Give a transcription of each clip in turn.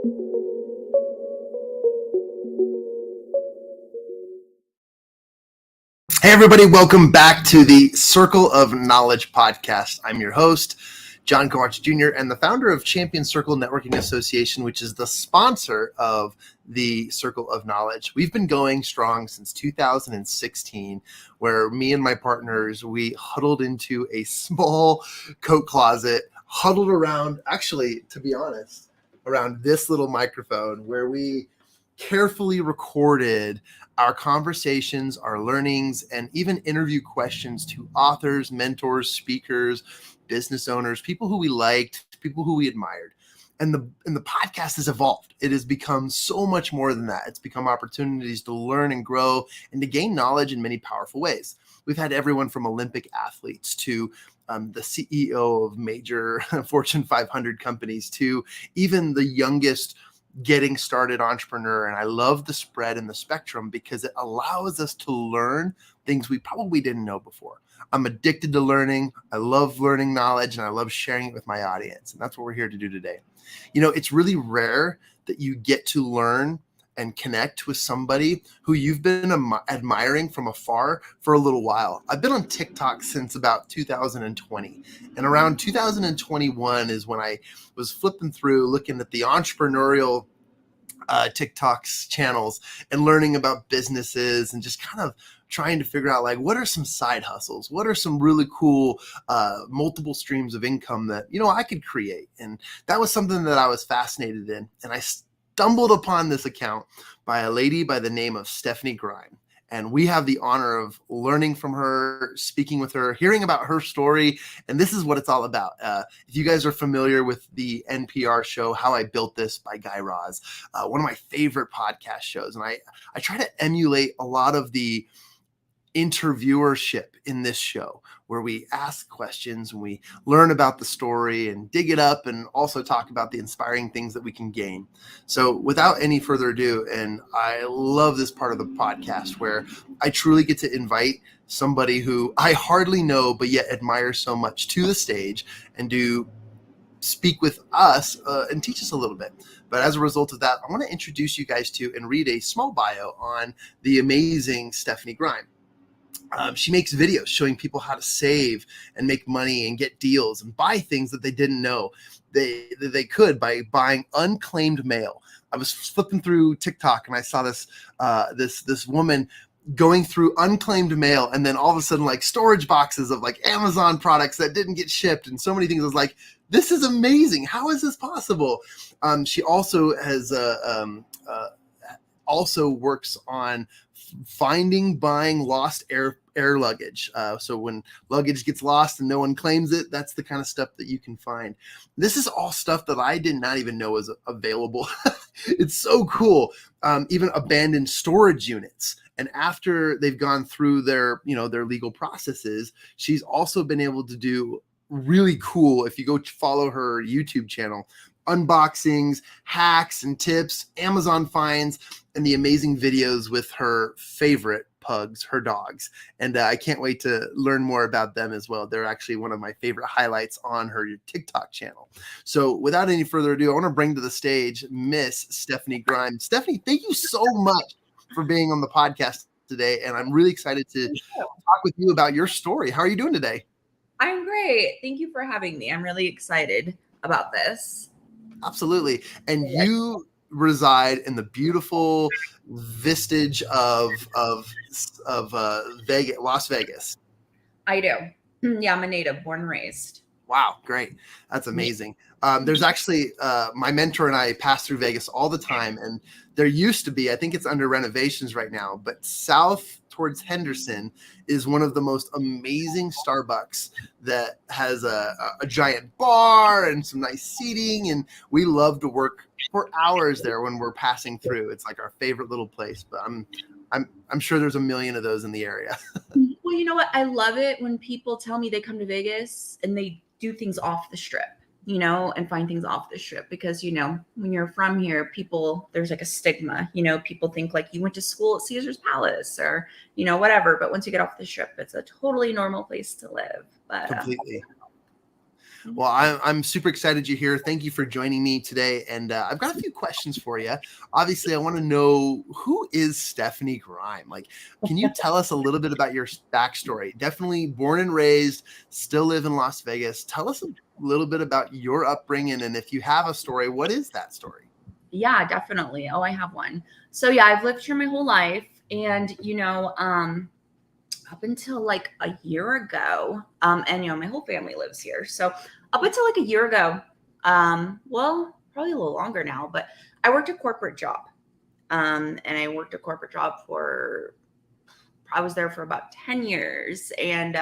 Hey, everybody, welcome back to the Circle of Knowledge podcast. I'm your host, Jon Kovach Jr., and the founder of Champion Circle Networking Association, which is the sponsor of the Circle of Knowledge. We've been going strong since 2016, where me and my partners, we huddled into a small coat closet, huddled around, actually, to be honest, around this little microphone, where we carefully recorded our conversations, our learnings, and even interview questions to authors, mentors, speakers, business owners, people who we liked, people who we admired. And the podcast has evolved. It has become so much more than that. It's become opportunities to learn and grow and to gain knowledge in many powerful ways. We've had everyone from Olympic athletes to the CEO of major Fortune 500 companies to even the youngest getting started entrepreneur. And I love the spread and the spectrum because it allows us to learn things we probably didn't know before. I'm addicted to learning. I love learning knowledge and I love sharing it with my audience. And that's what we're here to do today. You know, it's really rare that you get to learn and connect with somebody who you've been admiring from afar for a little while. I've been on TikTok since about 2020. And around 2021 is when I was flipping through, looking at the entrepreneurial TikTok's channels and learning about businesses and just kind of trying to figure out, like, what are some side hustles? What are some really cool multiple streams of income that, you know, I could create? And that was something that I was fascinated in. And I stumbled upon this account by a lady by the name of Stephanie Grime. And we have the honor of learning from her, speaking with her, hearing about her story. And this is what it's all about. If you guys are familiar with the NPR show, How I Built This by Guy Raz, one of my favorite podcast shows. And I try to emulate a lot of the interviewership in this show, where we ask questions and we learn about the story and dig it up and also talk about the inspiring things that we can gain. So without any further ado, and I love this part of the podcast where I truly get to invite somebody who I hardly know but yet admire so much to the stage and do speak with us and teach us a little bit. But as a result of that, I want to introduce you guys to and read a small bio on the amazing Stephanie Grime. She makes videos showing people how to save and make money and get deals and buy things that they didn't know they could by buying unclaimed mail. I was flipping through TikTok and I saw this this woman going through unclaimed mail, and then all of a sudden, like, storage boxes of like Amazon products that didn't get shipped and so many things. I was like, this is amazing. How is this possible? She also has also works on buying lost air luggage. So when luggage gets lost and no one claims it, that's the kind of stuff that you can find. This is all stuff that I did not even know was available. It's so cool. Even abandoned storage units. And after they've gone through their legal processes, she's also been able to do really cool, if you go follow her YouTube channel, unboxings, hacks and tips, Amazon finds, and the amazing videos with her favorite pugs, her dogs. And I can't wait to learn more about them as well. They're actually one of my favorite highlights on her TikTok channel. So without any further ado, I want to bring to the stage Miss Stephanie Grime. Stephanie, thank you so much for being on the podcast today. And I'm really excited to talk with you about your story. How are you doing today? I'm great. Thank you for having me. I'm really excited about this. Absolutely. And you reside in the beautiful vestige of Vegas, Las Vegas. I do. Yeah, I'm a native, born and raised. Wow, great. That's amazing. There's actually my mentor and I pass through Vegas all the time, and there used to be, I think it's under renovations right now, but south towards Henderson is one of the most amazing Starbucks that has a giant bar and some nice seating, and we love to work for hours there when we're passing through. It's like our favorite little place, but I'm sure there's a million of those in the area. Well, you know what? I love it when people tell me they come to Vegas and they do things off the strip, and find things off the strip, because, when you're from here, there's like a stigma, people think like you went to school at Caesar's Palace or, whatever. But once you get off the strip, it's a totally normal place to live. But completely. Well, I'm super excited you're here. Thank you for joining me today. And I've got a few questions for you. Obviously, I want to know, who is Stephanie Grime? Like, can you tell us a little bit about your backstory? Definitely born and raised, still live in Las Vegas. Tell us a little bit about your upbringing. And if you have a story, what is that story? Yeah, definitely. Oh, I have one. So yeah, I've lived here my whole life. And, up until like a year ago, and my whole family lives here. So up until like a year ago, well, probably a little longer now, but I worked a corporate job. And I worked a corporate job I was there for about 10 years. And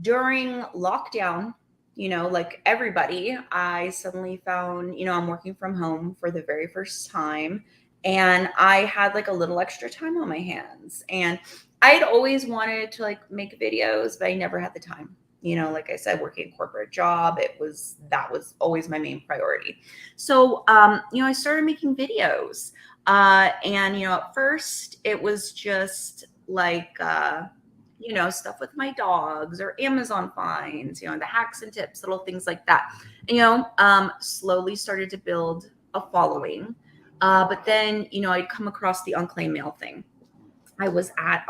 during lockdown, like everybody, I suddenly found, I'm working from home for the very first time. And I had like a little extra time on my hands. And I'd always wanted to like make videos, but I never had the time. Like I said, working a corporate job, that was always my main priority. So, I started making videos. And, at first it was just like, stuff with my dogs or Amazon finds, the hacks and tips, little things like that. And, slowly started to build a following. But then, I'd come across the unclaimed mail thing. I was at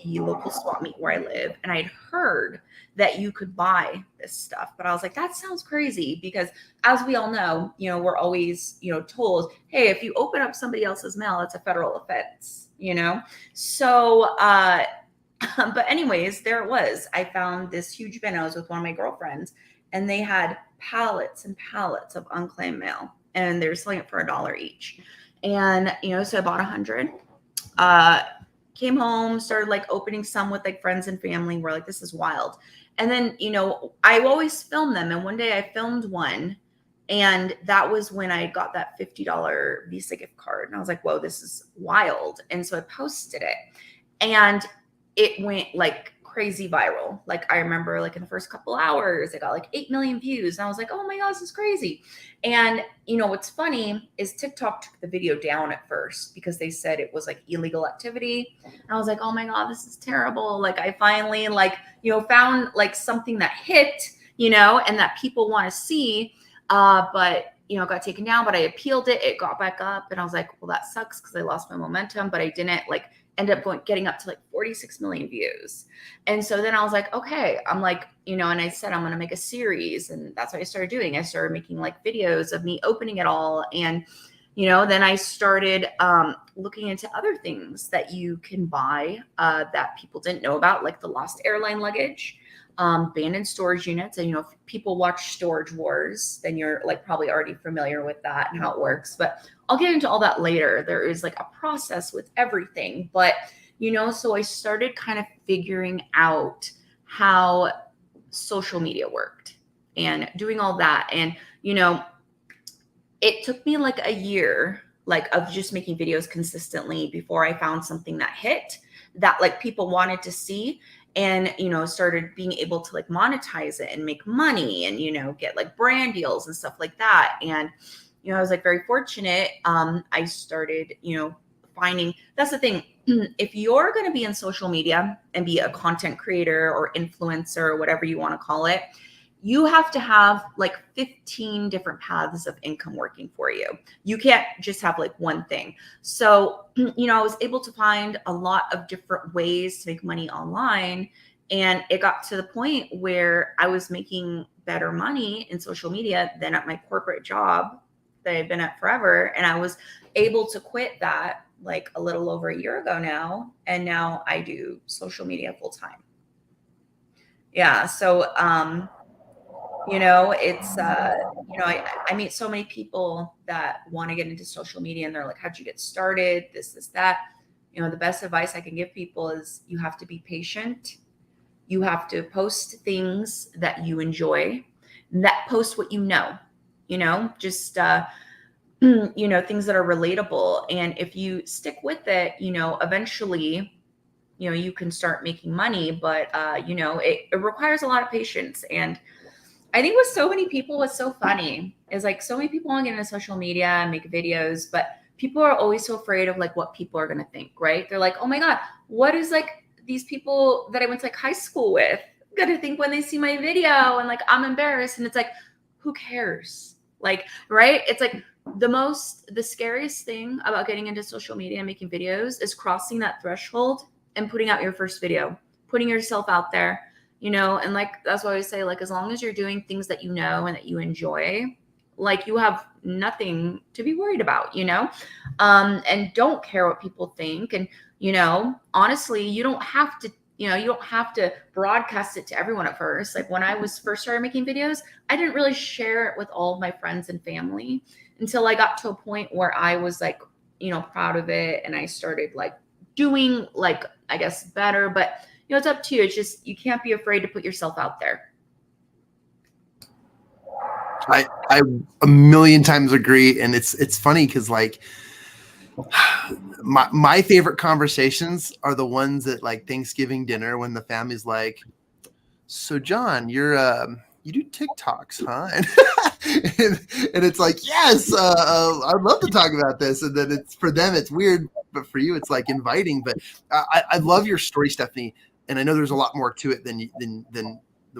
the local swap meet where I live, and I'd heard that you could buy this stuff. But I was like, that sounds crazy because, as we all know, we're always, told, hey, if you open up somebody else's mail, it's a federal offense. So, but anyways, there it was. I found this huge bin. I was with one of my girlfriends, and they had pallets and pallets of unclaimed mail, and they were selling it for $1 each. And, so I bought 100. Came home, started like opening some with like friends and family. We're like, this is wild. And then, I always film them. And one day I filmed one, and that was when I got that $50 Visa gift card. And I was like, whoa, this is wild. And so I posted it, and it went like crazy viral. Like I remember like in the first couple hours, it got like 8 million views. And I was like, oh my God, this is crazy. And what's funny is TikTok took the video down at first because they said it was like illegal activity. And I was like, oh my God, this is terrible. Like I finally like, found like something that hit, and that people want to see. But it got taken down, but I appealed it. It got back up, and I was like, well, that sucks because I lost my momentum, but I didn't like end up getting up to like 46 million views. And so then I was like, okay, I'm like, and I said, I'm going to make a series. And that's what I started doing. I started making like videos of me opening it all. And, then I started looking into other things that you can buy that people didn't know about, like the lost airline luggage, abandoned storage units. And, if people watch Storage Wars, then you're like probably already familiar with that and how it works. But I'll get into all that later. There is like a process with everything. But, so I started kind of figuring out how social media worked and doing all that. And, it took me like a year, like of just making videos consistently before I found something that hit, that like people wanted to see, and started being able to like monetize it and make money and get like brand deals and stuff like that. And I was like very fortunate. I started finding, that's the thing, if you're going to be in social media and be a content creator or influencer or whatever you want to call it, you have to have like 15 different paths of income working for you. You can't just have like one thing. So, I was able to find a lot of different ways to make money online. And it got to the point where I was making better money in social media than at my corporate job that I've been at forever. And I was able to quit that like a little over a year ago now. And now I do social media full time. Yeah. So, it's I meet so many people that want to get into social media, and they're like, how'd you get started, this that. The best advice I can give people is you have to be patient. You have to post things that you enjoy, that post what just things that are relatable. And if you stick with it, eventually you can start making money. But it requires a lot of patience. And I think with so many people, what's so funny is like so many people want to get into social media and make videos, but people are always so afraid of like what people are going to think, right? They're like, oh my God, what is like these people that I went to like high school with gonna think when they see my video? And like, I'm embarrassed. And it's like, who cares? Like, right? It's like the scariest thing about getting into social media and making videos is crossing that threshold and putting out your first video, putting yourself out there, and like, that's why I always say, like, as long as you're doing things that you know and that you enjoy, like, you have nothing to be worried about, and don't care what people think. And, honestly, you don't have to, broadcast it to everyone at first. Like, when I was first started making videos, I didn't really share it with all of my friends and family until I got to a point where I was like, proud of it. And I started like doing, like, I guess, better. But, it's up to you. It's just, you can't be afraid to put yourself out there. I a million times agree. And it's funny because, like, my favorite conversations are the ones at like Thanksgiving dinner when the family's like, so John, you do TikToks, huh? And it's like, yes, I'd love to talk about this. And then it's, for them, it's weird, but for you, it's like inviting. But I love your story, Stephanie. And I know there's a lot more to it than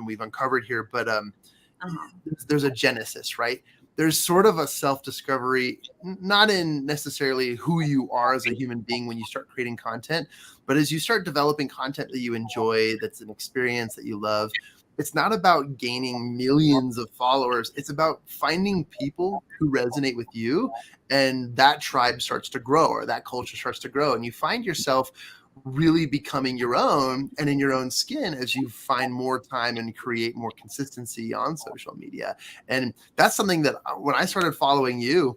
we've uncovered here, but there's a genesis, right? There's sort of a self-discovery, not in necessarily who you are as a human being when you start creating content, but as you start developing content that you enjoy, that's an experience that you love. It's not about gaining millions of followers. It's about finding people who resonate with you, and that tribe starts to grow, or that culture starts to grow, and you find yourself really becoming your own and in your own skin as you find more time and create more consistency on social media. And that's something that when I started following you,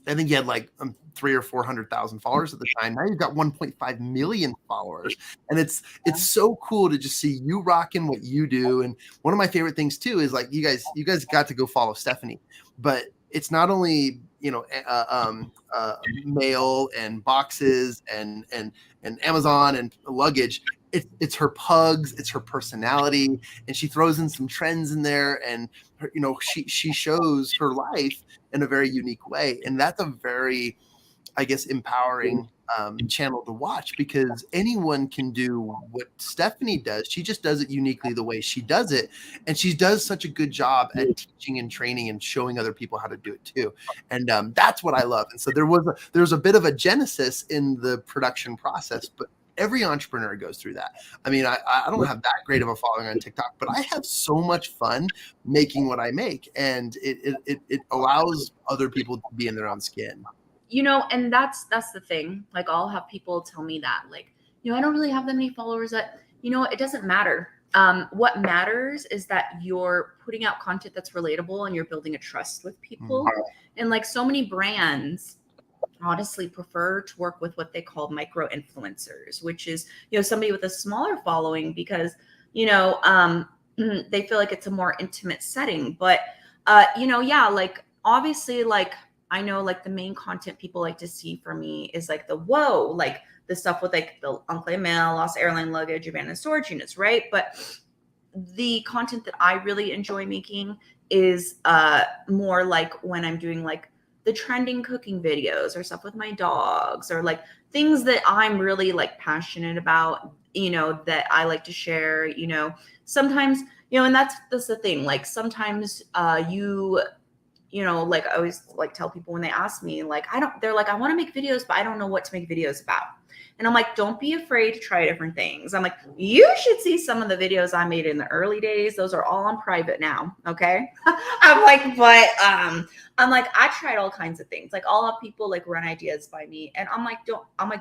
I think you had like 300,000 or 400,000 followers at the time. Now you've got 1.5 million followers, and it's so cool to just see you rocking what you do. And one of my favorite things too is like you guys got to go follow Stephanie, but it's not only mail and boxes and Amazon and luggage. It's her pugs, it's her personality, and she throws in some trends in there, and her, she shows her life in a very unique way, and that's a very, I guess, empowering channel to watch, because anyone can do what Stephanie does. She just does it uniquely the way she does it, and she does such a good job at teaching and training and showing other people how to do it too. And that's what I love. And so there was a bit of a genesis in the production process, but every entrepreneur goes through that. I mean, I don't have that great of a following on TikTok, but I have so much fun making what I make, and it allows other people to be in their own skin. And that's the thing. Like, I'll have people tell me that, like, I don't really have that many followers. That, it doesn't matter. What matters is that you're putting out content that's relatable and you're building a trust with people. Mm-hmm. And like, so many brands honestly prefer to work with what they call micro influencers, which is, somebody with a smaller following, because, they feel like it's a more intimate setting. But, yeah, like, obviously, like, I know, like, the main content people like to see from me is like like the stuff with like the unclaimed mail, lost airline luggage, abandoned storage units, right? But the content that I really enjoy making is more like when I'm doing like the trending cooking videos or stuff with my dogs, or like things that I'm really like passionate about, that I like to share, sometimes, and that's the thing. Like, sometimes like, I always like tell people when they ask me, like, they're like, I want to make videos, but I don't know what to make videos about. And I'm like, don't be afraid to try different things. I'm like, you should see some of the videos I made in the early days. Those are all on private now. Okay. I'm like, but I'm like, I tried all kinds of things. Like, I'll have people like run ideas by me. And I'm like,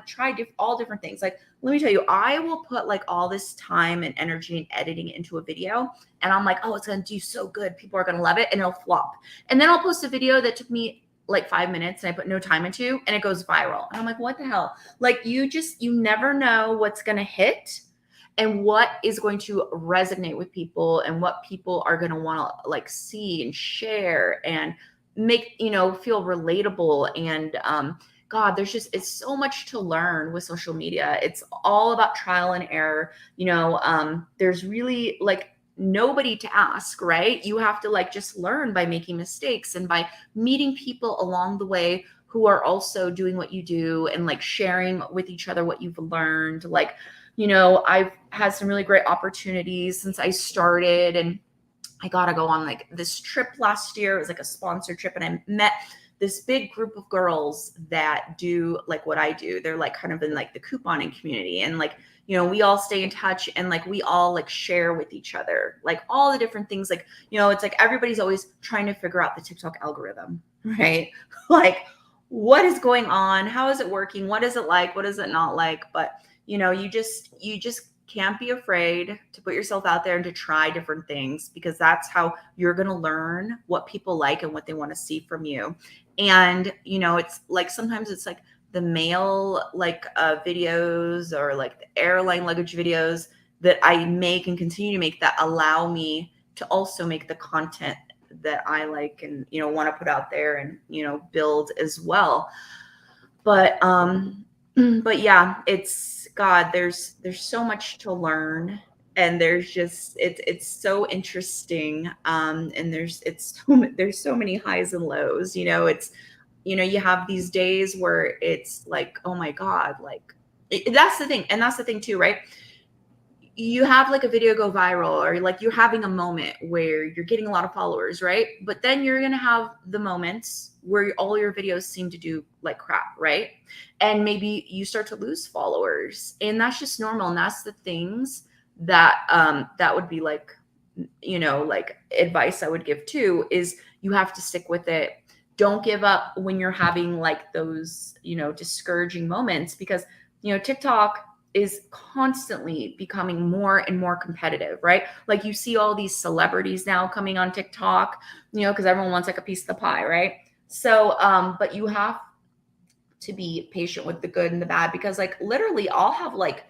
try all different things. Like, let me tell you, I will put like all this time and energy and editing into a video. And I'm like, oh, it's going to do so good. People are going to love it, and it'll flop. And then I'll post a video that took me like 5 minutes and I put no time into, and it goes viral. And I'm like, what the hell? Like, you never know what's going to hit and what is going to resonate with people, and what people are going to want to like see and share and make, feel relatable. And, God, it's so much to learn with social media. It's all about trial and error. There's really like nobody to ask, right? You have to like just learn by making mistakes and by meeting people along the way who are also doing what you do and like sharing with each other what you've learned. Like, I've had some really great opportunities since I started, and I got to go on like this trip last year. It was like a sponsored trip, and I met this big group of girls that do like what I do. They're like kind of in like the couponing community, and like, we all stay in touch, and like we all like share with each other, like all the different things. Like, it's like everybody's always trying to figure out the TikTok algorithm, right? Like, what is going on? How is it working? What is it like? What is it not like? But you just can't be afraid to put yourself out there and to try different things, because that's how you're going to learn what people like and what they want to see from you. And, it's like, sometimes it's like the mail, like videos, or like the airline luggage videos that I make and continue to make, that allow me to also make the content that I like and, want to put out there and, build as well. But yeah, it's God, there's so much to learn, and there's just it's so interesting. And there's so many highs and lows. It's you have these days where it's like, oh my God, like that's the thing. And that's the thing too, right? You have like a video go viral, or like you're having a moment where you're getting a lot of followers, right? But then you're going to have the moments where all your videos seem to do like crap, right? And maybe you start to lose followers, and that's just normal. And that's the things that that would be like, like advice I would give too, is you have to stick with it. Don't give up when you're having like those, discouraging moments, because, TikTok is constantly becoming more and more competitive, right? Like you see all these celebrities now coming on TikTok, because everyone wants like a piece of the pie, right? So, but you have to be patient with the good and the bad, because like literally I'll have like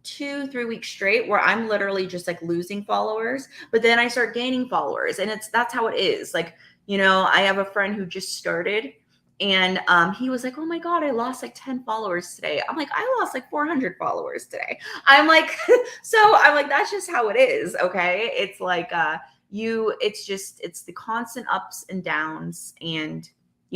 2-3 weeks straight where I'm literally just like losing followers, but then I start gaining followers, and that's how it is. Like, I have a friend who just started, and he was like, oh my God, I lost like 10 followers today. I'm like, I lost like 400 followers today. I'm like, that's just how it is. Okay. It's like, it's the constant ups and downs, and,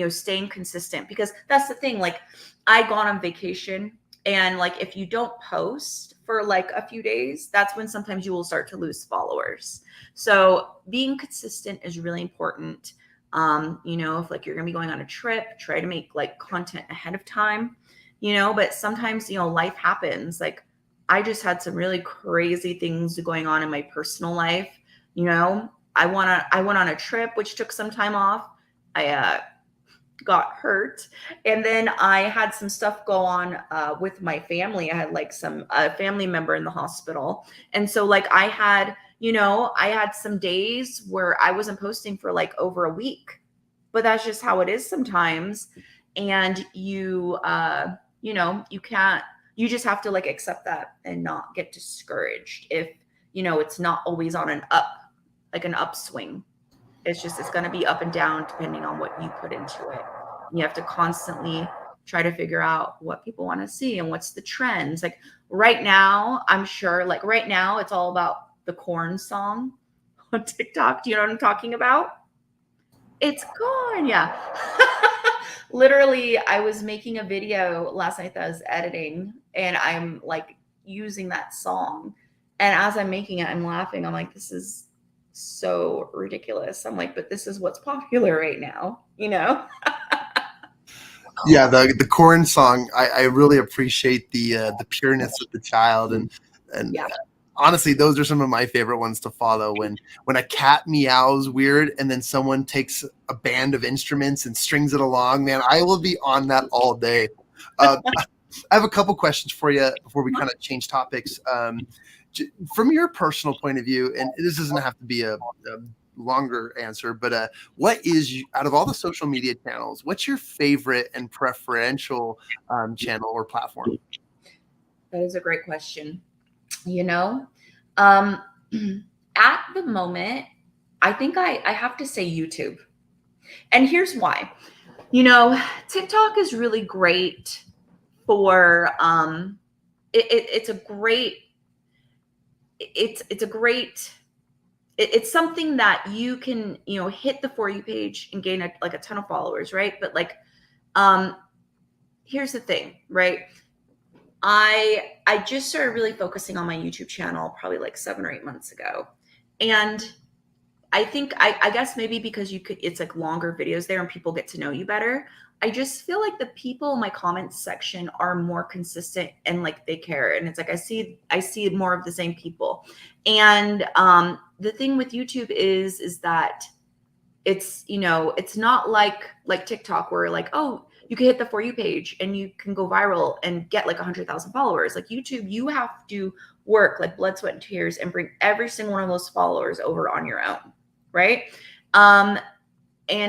staying consistent, because that's the thing. Like, I gone on vacation, and like, if you don't post for like a few days, that's when sometimes you will start to lose followers. So being consistent is really important. If like you're going to be going on a trip, try to make like content ahead of time, but sometimes, life happens. Like, I just had some really crazy things going on in my personal life. I went on a trip, which took some time off. I got hurt, and then I had some stuff go on with my family. I had like some family member in the hospital, and so like I had some days where I wasn't posting for like over a week, but that's just how it is sometimes. And you can't, you just have to like accept that and not get discouraged if it's not always on an upswing. It's going to be up and down depending on what you put into it. You have to constantly try to figure out what people want to see and what's the trends. Like right now, I'm sure like right now it's all about the corn song on TikTok. Do you know what I'm talking about? It's corn. Yeah. Literally, I was making a video last night that I was editing, and I'm like using that song. And as I'm making it, I'm laughing. I'm like, this is so ridiculous. I'm like, but this is what's popular right now, Yeah, the corn song. I really appreciate the pureness of the child, and Yeah. honestly, those are some of my favorite ones to follow. When a cat meows weird, and then someone takes a band of instruments and strings it along, man, I will be on that all day. I have a couple questions for you before we kind of change topics. From your personal point of view, and this doesn't have to be a longer answer, but what is, out of all the social media channels, what's your favorite and preferential channel or platform? That is a great question. At the moment, I think I have to say YouTube. And here's why. TikTok is really great for it's something that you can hit the For You page and gain a ton of followers, right? But like Here's the thing, right? I just started really focusing on my YouTube channel probably like 7 or 8 months ago. And I think I guess maybe because it's like longer videos there and people get to know you better. I just feel like the people in my comments section are more consistent and like they care. And it's like I see more of the same people. And the thing with YouTube is that it's not like TikTok where like, oh, you can hit the For You page and you can go viral and get like 100,000 followers. Like YouTube, you have to work like blood, sweat, and tears and bring every single one of those followers over on your own, right? And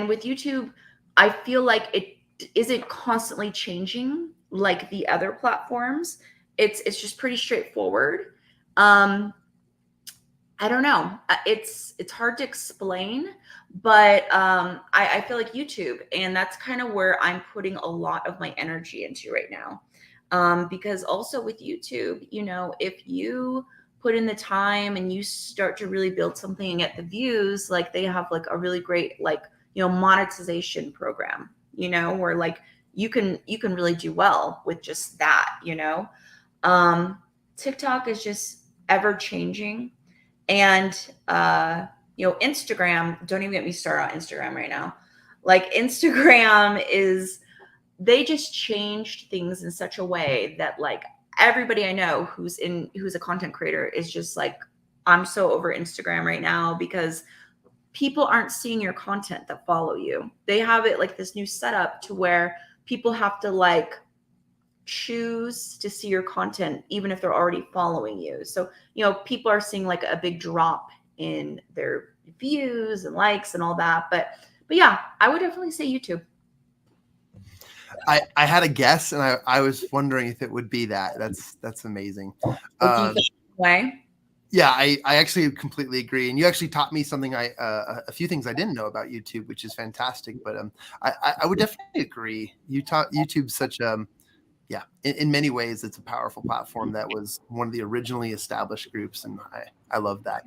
with YouTube, I feel like it isn't constantly changing like the other platforms. It's just pretty straightforward. I don't know. It's hard to explain, but I feel like YouTube, and that's kind of where I'm putting a lot of my energy into right now. Because also with YouTube, if you put in the time and you start to really build something and get the views, like they have like a really great like monetization program, where like you can really do well with just that. TikTok is just ever changing. And Instagram, don't even get me started on Instagram right now. Like Instagram they just changed things in such a way that like everybody I know who's a content creator is just like, I'm so over Instagram right now because people aren't seeing your content that follow you. They have it like this new setup to where people have to like choose to see your content even if they're already following you. So people are seeing like a big drop in their views and likes and all that, but yeah, I would definitely say YouTube. I had a guess, and I was wondering if it would be that. That's amazing. Do you feel the way? Yeah, I actually completely agree. And you actually taught me something a few things I didn't know about YouTube, which is fantastic. But I would definitely agree. YouTube's such yeah, in many ways, it's a powerful platform that was one of the originally established groups, and I love that.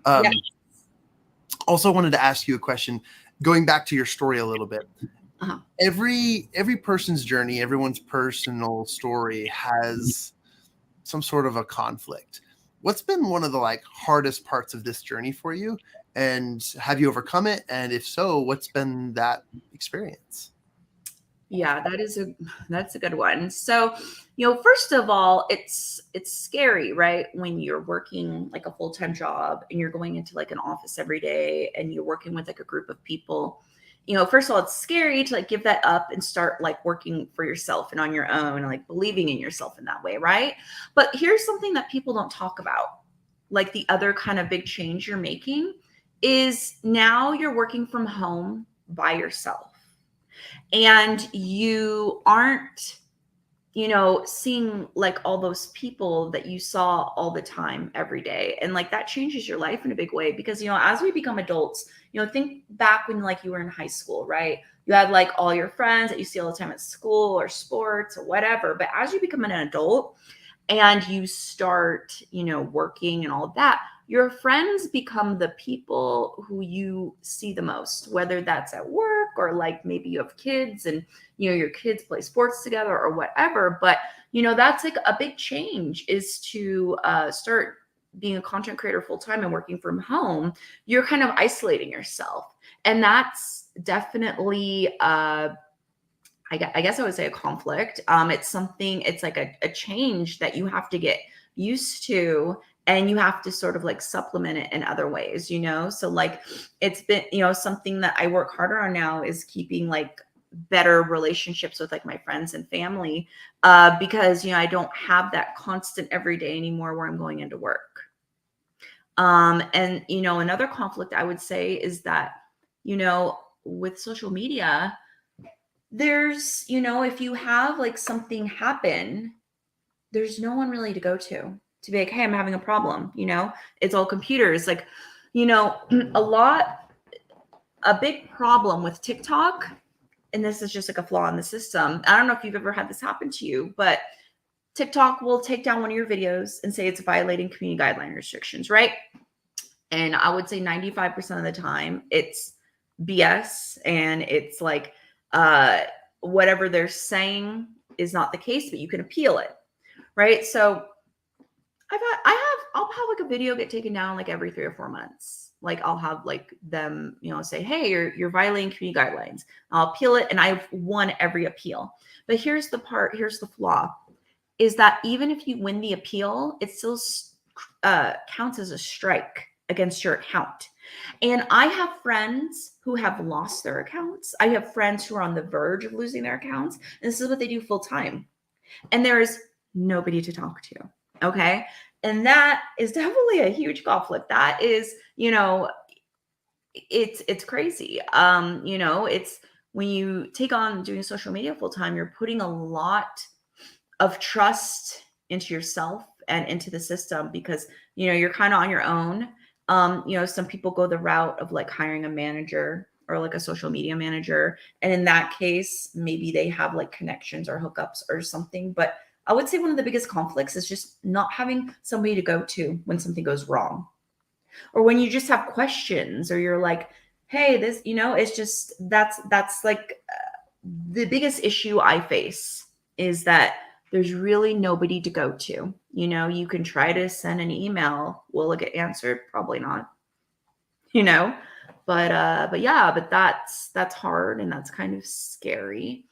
Yeah. Also wanted to ask you a question, going back to your story a little bit. Uh-huh. Every person's journey, everyone's personal story has some sort of a conflict. What's been one of the like hardest parts of this journey for you, and have you overcome it? And if so, what's been that experience? Yeah, that's a good one. So, first of all, it's scary, right? When you're working like a full-time job and you're going into like an office every day and you're working with like a group of people. First of all, it's scary to like give that up and start like working for yourself and on your own and like believing in yourself in that way, right? But here's something that people don't talk about. Like the other kind of big change you're making is now you're working from home by yourself. And you aren't seeing like all those people that you saw all the time every day, and like that changes your life in a big way because as we become adults, think back when like you were in high school, right? You had like all your friends that you see all the time at school or sports or whatever, but as you become an adult and you start working and all of that, your friends become the people who you see the most, whether that's at work or like maybe you have kids and your kids play sports together or whatever. But that's like a big change, is to start being a content creator full time and working from home. You're kind of isolating yourself, and that's definitely I guess I would say a conflict. It's like a change that you have to get used to, and you have to sort of like supplement it in other ways, So like it's been, something that I work harder on now is keeping like better relationships with like my friends and family, because, I don't have that constant every day anymore where I'm going into work. And, another conflict I would say is that, with social media, there's, if you have like something happen, there's no one really to go to be like, hey, I'm having a problem. It's all computers. Like, a big problem with TikTok, and this is just like a flaw in the system. I don't know if you've ever had this happen to you, but TikTok will take down one of your videos and say it's violating community guideline restrictions, right? And I would say 95% of the time it's BS, and it's like whatever they're saying is not the case, but you can appeal it, right? So I'll have like a video get taken down like every 3 or 4 months. Like I'll have like them, say, hey, you're violating community guidelines. I'll appeal it, and I've won every appeal. But here's the flaw, is that even if you win the appeal, it still counts as a strike against your account. And I have friends who have lost their accounts. I have friends who are on the verge of losing their accounts. And this is what they do full time. And there is nobody to talk to. Okay. And that is definitely a huge conflict. That is, it's crazy. It's when you take on doing social media full time, you're putting a lot of trust into yourself and into the system, because, you're kind of on your own. Some people go the route of like hiring a manager or like a social media manager. And in that case, maybe they have like connections or hookups or something. But I would say one of the biggest conflicts is just not having somebody to go to when something goes wrong, or when you just have questions, or you're like, hey, this, it's just, that's like the biggest issue I face, is that there's really nobody to go to. You can try to send an email. Will it get answered? Probably not, but that's hard, and that's kind of scary.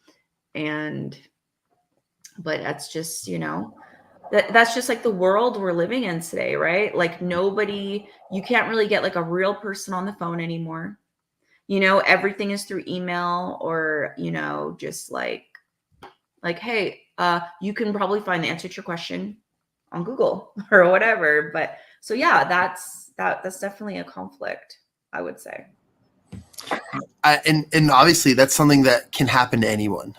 But that's just, that's just like the world we're living in today, right? Like you can't really get like a real person on the phone anymore. Everything is through email, or, just like, hey, you can probably find the answer to your question on Google or whatever. But so yeah, that's definitely a conflict, I would say. And obviously that's something that can happen to anyone.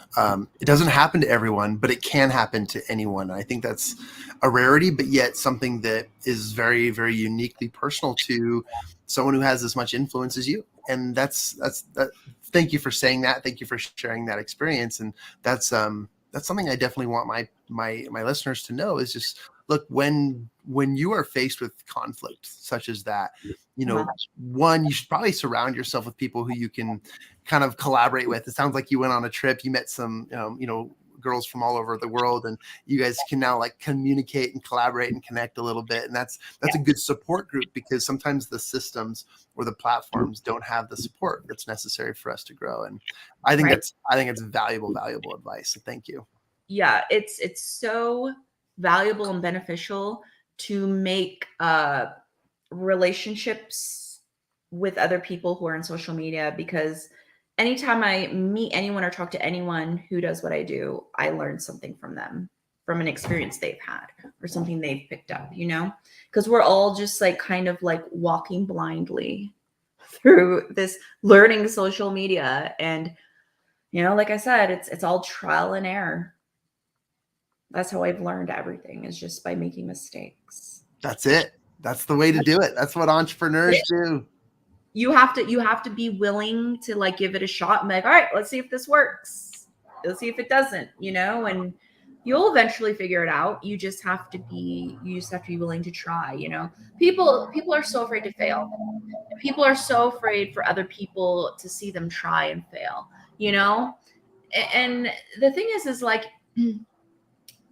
It doesn't happen to everyone, but it can happen to anyone. I think that's a rarity, but yet something that is very, very uniquely personal to someone who has as much influence as you. And that's thank you for saying that. Thank you for sharing that experience. And that's something I definitely want my listeners to know, is just, look, when you are faced with conflict such as that, one, you should probably surround yourself with people who you can kind of collaborate with. It sounds like you went on a trip, you met some, girls from all over the world, and you guys can now like communicate and collaborate and connect a little bit. And that's a good support group, because sometimes the systems or the platforms don't have the support that's necessary for us to grow. And I think it's valuable advice. So thank you. Yeah, it's so valuable and beneficial to make relationships with other people who are in social media, because anytime I meet anyone or talk to anyone who does what I do, I learn something from them, from an experience they've had or something they've picked up, because we're all just like kind of like walking blindly through this learning social media. And, like I said, it's all trial and error. That's how I've learned everything, is just by making mistakes. That's it. That's the way to do it. That's what entrepreneurs do. You have to be willing to like give it a shot and be like, all right, let's see if this works. Let's see if it doesn't, and you'll eventually figure it out. You just have to be willing to try, People are so afraid to fail. People are so afraid for other people to see them try and fail, And the thing is like,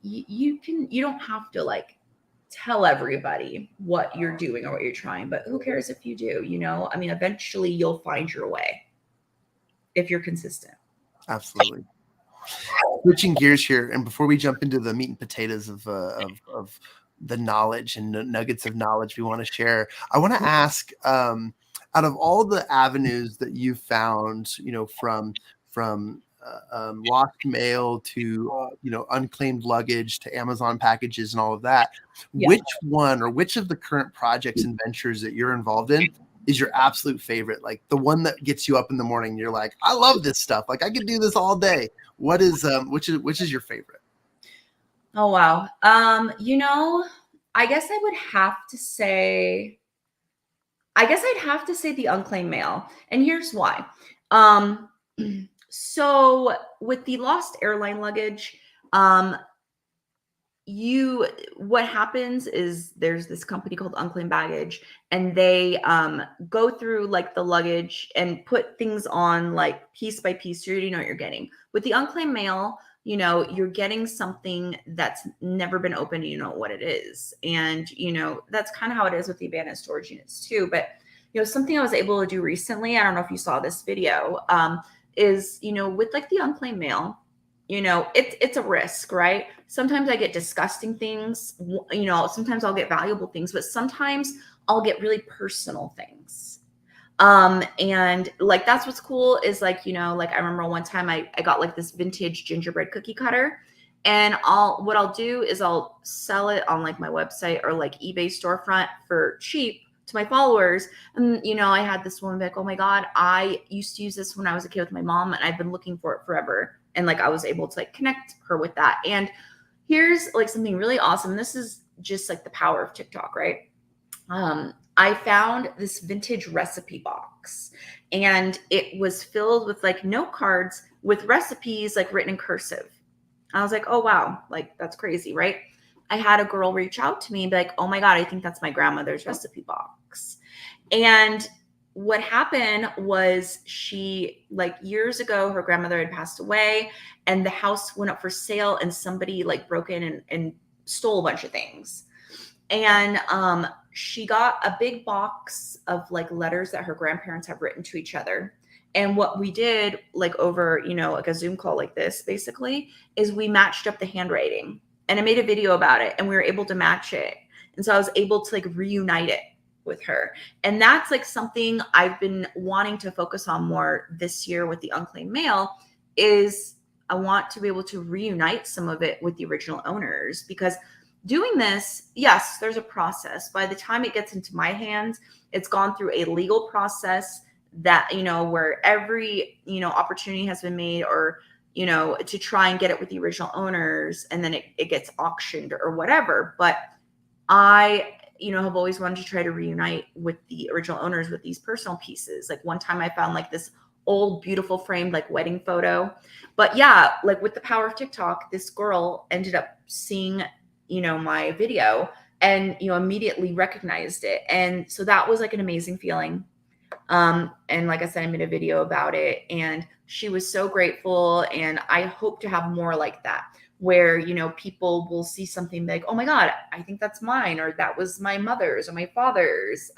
you don't have to like tell everybody what you're doing or what you're trying, but who cares if you do, eventually you'll find your way if you're consistent. Absolutely. Switching gears here, and before we jump into the meat and potatoes of the knowledge and nuggets of knowledge we want to share, I want to ask, out of all the avenues that you found, from lost mail to unclaimed luggage to Amazon packages and all of that, which one, or which of the current projects and ventures that you're involved in is your absolute favorite? Like the one that gets you up in the morning, you're like, I love this stuff, like I could do this all day. What is which is your favorite? Oh wow. I guess I'd have to say the unclaimed mail. And here's why. So with the lost airline luggage, what happens is there's this company called Unclaimed Baggage, and they go through like the luggage and put things on like piece by piece, so you already know what you're getting. With the unclaimed mail, you know, you're getting something that's never been opened, you know what it is. And you know, that's kind of how it is with the abandoned storage units too. But you know, something I was able to do recently, I don't know if you saw this video, is, you know, with like the unclaimed mail, you know, it's a risk, right? Sometimes I get disgusting things, you know, sometimes I'll get valuable things, but sometimes I'll get really personal things. And like, that's what's cool is like, you know, like I remember one time I got like this vintage gingerbread cookie cutter, and what I'll do is I'll sell it on like my website or like eBay storefront for cheap to my followers. And you know, I had this woman be like, oh my God, I used to use this when I was a kid with my mom, and I've been looking for it forever. And like I was able to like connect her with that. And here's like something really awesome. This is just like the power of TikTok, right? I found this vintage recipe box, and it was filled with like note cards with recipes like written in cursive. I was like, oh wow, like that's crazy, right? I had a girl reach out to me and be like, oh my God, I think that's my grandmother's recipe box. And what happened was she, like years ago, her grandmother had passed away, and the house went up for sale, and somebody like broke in and stole a bunch of things. And she got a big box of like letters that her grandparents have written to each other. And what we did, like over, you know, like a Zoom call like this, basically, is we matched up the handwriting. And I made a video about it, and we were able to match it. And so I was able to like reunite it with her. And that's like something I've been wanting to focus on more this year with the unclaimed mail, is I want to be able to reunite some of it with the original owners. Because doing this, yes, there's a process. By the time it gets into my hands, it's gone through a legal process that, you know, where every, you know, opportunity has been made, or, you know, to try and get it with the original owners, and then it gets auctioned or whatever. But I, you know, have always wanted to try to reunite with the original owners with these personal pieces. Like one time I found like this old, beautiful framed like wedding photo. But yeah, like with the power of TikTok, this girl ended up seeing, you know, my video, and, you know, immediately recognized it. And so that was like an amazing feeling. And like I said, I made a video about it, and she was so grateful. And I hope to have more like that, where, you know, people will see something like, oh my God, I think that's mine, or that was my mother's or my father's,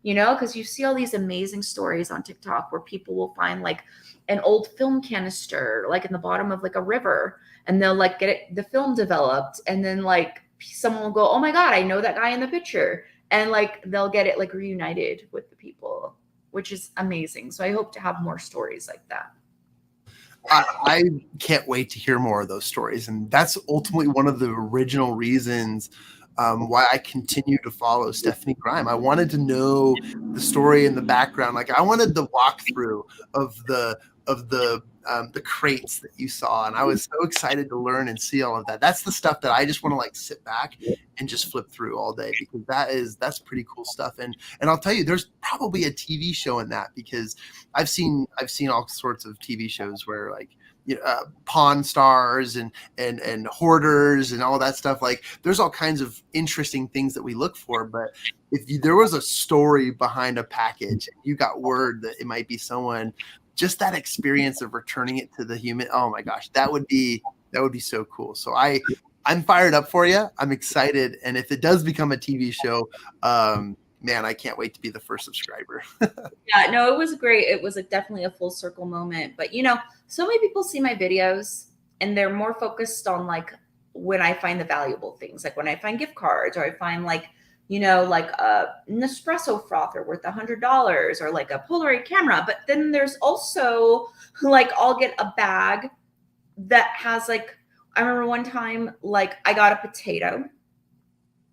you know, because you see all these amazing stories on TikTok where people will find like an old film canister, like in the bottom of like a river, and they'll like get the film developed. And then like someone will go, oh my God, I know that guy in the picture. And like they'll get it like reunited with the people, which is amazing. So I hope to have more stories like that. I can't wait to hear more of those stories. And that's ultimately one of the original reasons why I continue to follow Stephanie Grime. I wanted to know the story in the background. Like I wanted the walkthrough of the crates that you saw, and I was so excited to learn and see all of that. That's the stuff that I just want to like sit back and just flip through all day, because that's pretty cool stuff. And I'll tell you, there's probably a TV show in that, because I've seen all sorts of TV shows where like, you know, Pawn Stars and hoarders and all that stuff. Like there's all kinds of interesting things that we look for. But if there was a story behind a package, and you got word that it might be someone, just that experience of returning it to the human, oh my gosh, that would be so cool. So I'm fired up for you. I'm excited. And if it does become a TV show, man, I can't wait to be the first subscriber. Yeah, no, it was great. It was definitely a full circle moment. But, you know, so many people see my videos and they're more focused on like when I find the valuable things, like when I find gift cards, or I find like, you know, like a Nespresso frother worth $100, or like a Polaroid camera. But then there's also like, I'll get a bag that has like, I remember one time, like I got a potato.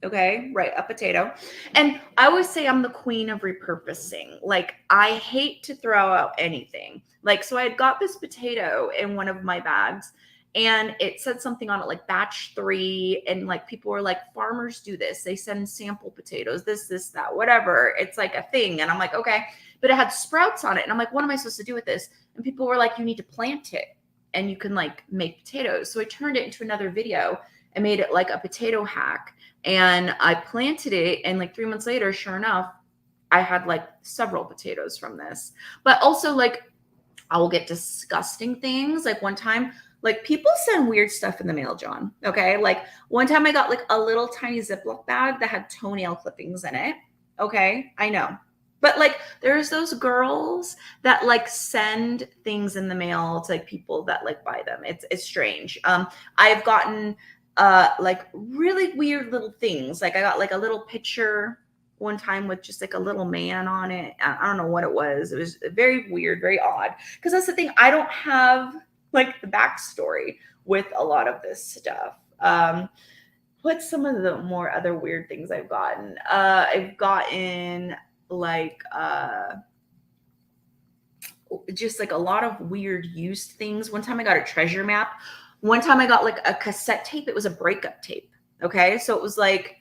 Okay, right, a potato. And I always say I'm the queen of repurposing. Like I hate to throw out anything. Like, so I had got this potato in one of my bags, and it said something on it like batch 3. And like people were like, farmers do this. They send sample potatoes, this, that, whatever. It's like a thing. And I'm like, okay. But it had sprouts on it. And I'm like, what am I supposed to do with this? And people were like, you need to plant it and you can like make potatoes. So I turned it into another video. I made it like a potato hack, and I planted it, and like 3 months later, sure enough, I had like several potatoes from this. But also, like, I will get disgusting things. Like one time, like people send weird stuff in the mail, John. Okay. Like one time I got like a little tiny Ziploc bag that had toenail clippings in it. Okay. I know. But like there's those girls that like send things in the mail to like people that like buy them. It's strange. I've gotten like really weird little things. Like I got like a little picture one time with just like a little man on it. I don't know what it was. It was very weird, very odd. Because that's the thing. I don't have like the backstory with a lot of this stuff. What's some of the more other weird things I've gotten? I've gotten like just like a lot of weird used things. One time I got a treasure map. One time I got like a cassette tape. It was a breakup tape. Okay. So it was like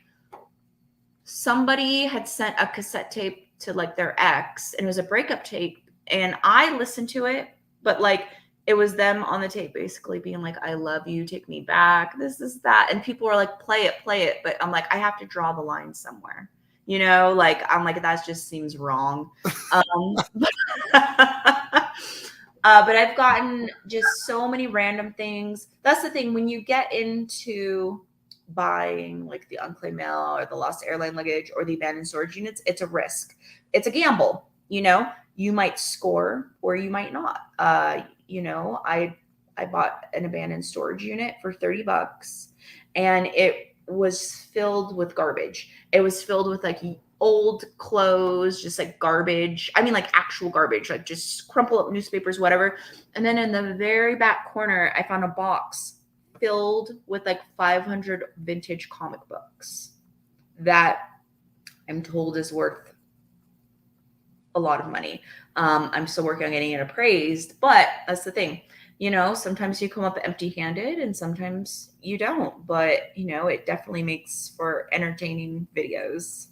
somebody had sent a cassette tape to like their ex, and it was a breakup tape, and I listened to it, but like it was them on the tape basically being like, I love you, take me back, this is that, and people were like, play it, but I'm like, I have to draw the line somewhere, like I'm like, that just seems wrong. But I've gotten just so many random things. That's the thing, when you get into buying like the unclaimed mail or the lost airline luggage or the abandoned storage units, it's a risk. It's a gamble. You might score or you might not. I bought an abandoned storage unit for $30, and it was filled with garbage. It was filled with like old clothes, just like garbage. I mean, like actual garbage, like just crumple up newspapers, whatever. And then in the very back corner, I found a box filled with like 500 vintage comic books that I'm told is worth a lot of money. I'm still working on getting it appraised, but that's the thing. Sometimes you come up empty-handed and sometimes you don't, but it definitely makes for entertaining videos.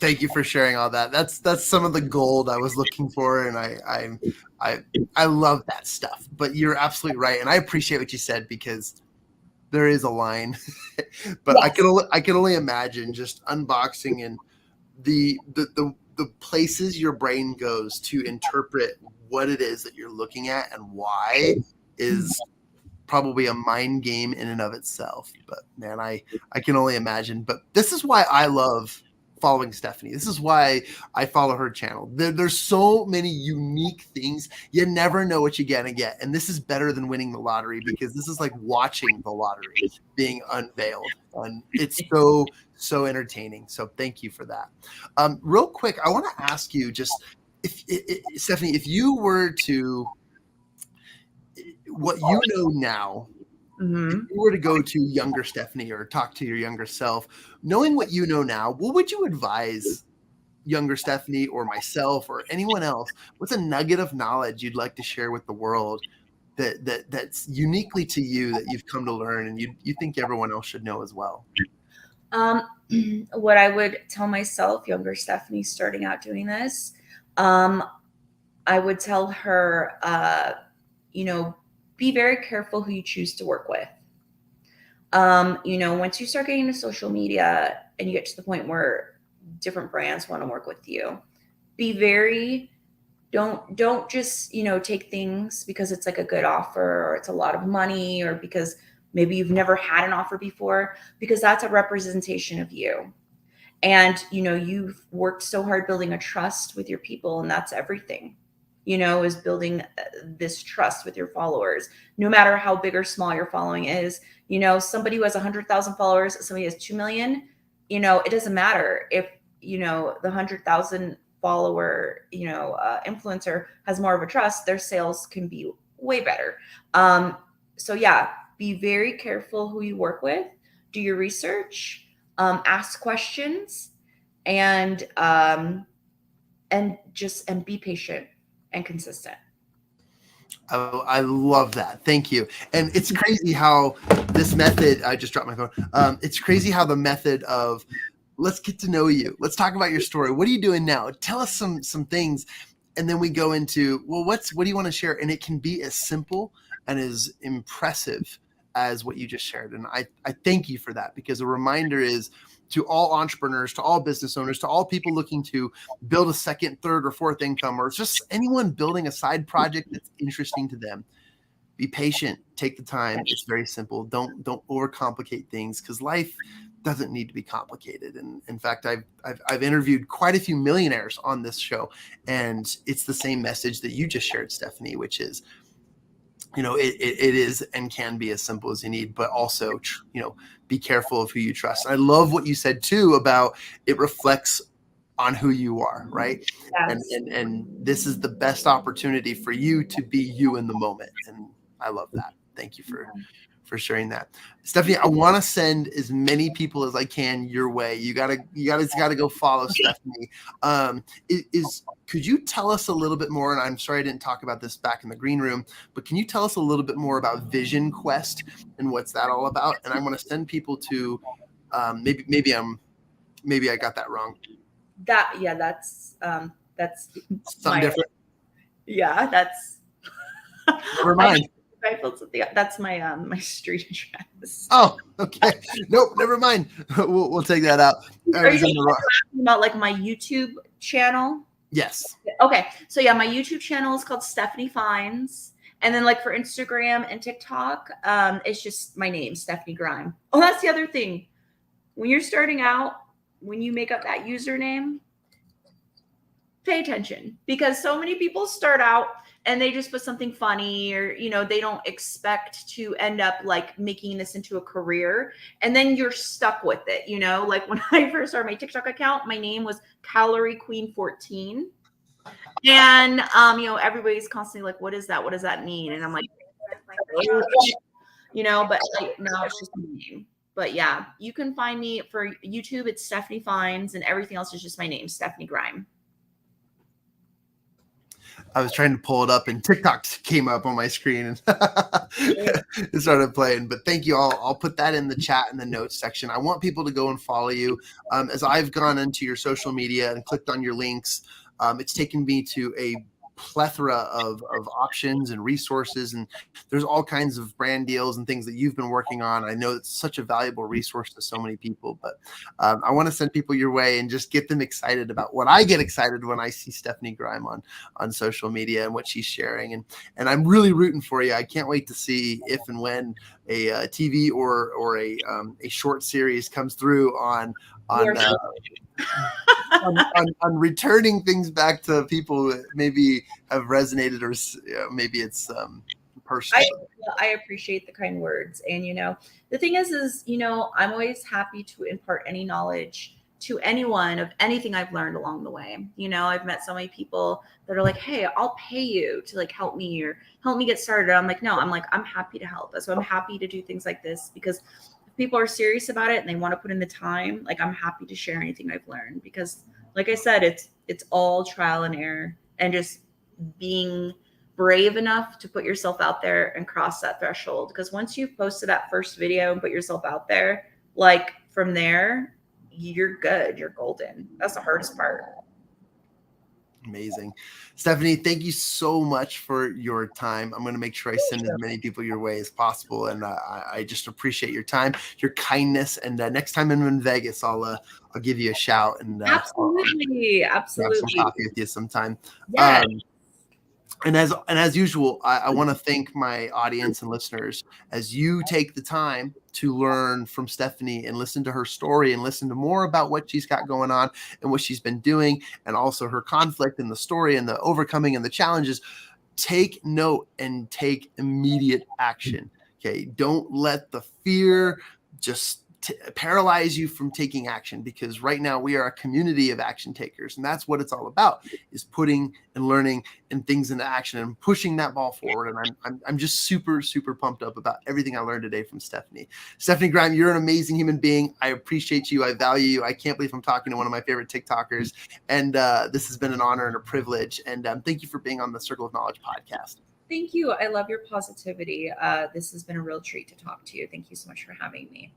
Thank you for sharing all that. That's some of the gold I was looking for, and I love that stuff. But you're absolutely right, and I appreciate what you said, because there is a line. But yes. I can only imagine just unboxing and the places your brain goes to interpret what it is that you're looking at and why is probably a mind game in and of itself. But man, I can only imagine. But this is why I love following Stephanie. This is why I follow her channel. There's so many unique things. You never know what you're gonna get. And this is better than winning the lottery, because this is like watching the lottery being unveiled. And it's so entertaining. So thank you for that. Real quick, I want to ask you just, Stephanie, if you were to, what you know now, if you were to go to younger Stephanie or talk to your younger self, knowing what you know now, what would you advise younger Stephanie or myself or anyone else? What's a nugget of knowledge you'd like to share with the world that's uniquely to you, that you've come to learn and you think everyone else should know as well? What I would tell myself, younger Stephanie starting out doing this, I would tell her, be very careful who you choose to work with. Once you start getting to social media and you get to the point where different brands want to work with you, don't just, take things because it's like a good offer or it's a lot of money or because maybe you've never had an offer before, because that's a representation of you. And, you've worked so hard building a trust with your people, and that's everything. Is building this trust with your followers, no matter how big or small your following is. Somebody who has 100,000 followers, somebody has 2 million, it doesn't matter if, the 100,000 follower, influencer has more of a trust, their sales can be way better. So yeah, be very careful who you work with, do your research, ask questions, and be patient and consistent. I love that. Thank you. And it's crazy how this method, I just dropped my phone. It's crazy how the method of, let's get to know you. Let's talk about your story. What are you doing now? Tell us some things. And then we go into, well, what do you want to share? And it can be as simple and as impressive as what you just shared. And I thank you for that, because a reminder is to all entrepreneurs, to all business owners, to all people looking to build a second, third, or fourth income, or just anyone building a side project that's interesting to them. Be patient, take the time. It's very simple. Don't overcomplicate things, because life doesn't need to be complicated. And in fact, I've interviewed quite a few millionaires on this show, and it's the same message that you just shared, Stephanie, which is, it is and can be as simple as you need, but also, be careful of who you trust. And I love what you said too about it reflects on who you are, right? Yes. And this is the best opportunity for you to be you in the moment. And I love that. Thank you for sharing that. Stephanie, I want to send as many people as I can your way. You gotta go follow Stephanie. Could you tell us a little bit more? And I'm sorry I didn't talk about this back in the green room, but can you tell us a little bit more about Vision Quest and what's that all about? And I want to send people to maybe I got that wrong. That's something different. Yeah, that's never mind. That's my my street address. Oh, okay. Nope, never mind. We'll take that out. Are you talking about like my YouTube channel? Yes. Okay. So yeah, my YouTube channel is called Stephanie Finds. And then like for Instagram and TikTok, it's just my name, Stephanie Grime. Oh, that's the other thing. When you're starting out, when you make up that username, pay attention, because so many people start out and they just put something funny, or, they don't expect to end up like making this into a career. And then you're stuck with it. Like when I first started my TikTok account, my name was Calorie Queen 14. And, everybody's constantly like, what is that? What does that mean? And I'm like, but like, now it's just my name. But yeah, you can find me for YouTube. It's Stephanie Finds, and everything else is just my name, Stephanie Grime. I was trying to pull it up and TikTok came up on my screen and it started playing. But thank you all. I'll put that in the chat in the notes section. I want people to go and follow you. As I've gone into your social media and clicked on your links, it's taken me to a plethora of options and resources, and there's all kinds of brand deals and things that you've been working on. I know it's such a valuable resource to so many people, but I want to send people your way and just get them excited about what I get excited when I see Stephanie Grime on social media and what she's sharing. And I'm really rooting for you. I can't wait to see if and when a TV or a short series comes through on returning things back to people that maybe have resonated, or maybe it's personal. I appreciate the kind words. And, the thing is, I'm always happy to impart any knowledge to anyone of anything I've learned along the way. I've met so many people that are like, hey, I'll pay you to like help me or help me get started. I'm like, no, I'm happy to help. So I'm happy to do things like this, because if people are serious about it and they want to put in the time, like I'm happy to share anything I've learned, because like I said, it's all trial and error, and just being brave enough to put yourself out there and cross that threshold. Because once you've posted that first video and put yourself out there, like from there, you're good. You're golden. That's the hardest part. Amazing. Stephanie, thank you so much for your time. I'm going to make sure I send as many people your way as possible. And I just appreciate your time, your kindness. And next time I'm in Vegas, I'll give you a shout. And absolutely. Have some coffee with you sometime. Yes. And as usual, I want to thank my audience and listeners as you take the time to learn from Stephanie and listen to her story and listen to more about what she's got going on and what she's been doing, and also her conflict and the story and the overcoming and the challenges. Take note and take immediate action. Okay. Don't let the fear just paralyze you from taking action, because right now we are a community of action takers, and that's what it's all about, is putting and learning and things into action and pushing that ball forward. And I'm just super pumped up about everything I learned today from Stephanie. Stephanie Grime, you're an amazing human being. I appreciate you. I value you. I can't believe I'm talking to one of my favorite TikTokers, and this has been an honor and a privilege. And thank you for being on the Circle of Knowledge podcast. Thank you. I love your positivity. This has been a real treat to talk to you. Thank you so much for having me.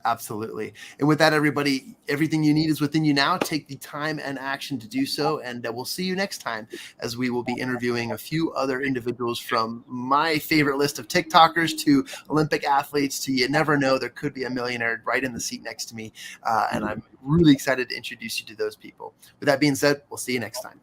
Absolutely. And with that, everybody, everything you need is within you now. Take the time and action to do so. And we'll see you next time, as we will be interviewing a few other individuals from my favorite list of TikTokers to Olympic athletes to you never know, there could be a millionaire right in the seat next to me. And I'm really excited to introduce you to those people. With that being said, we'll see you next time.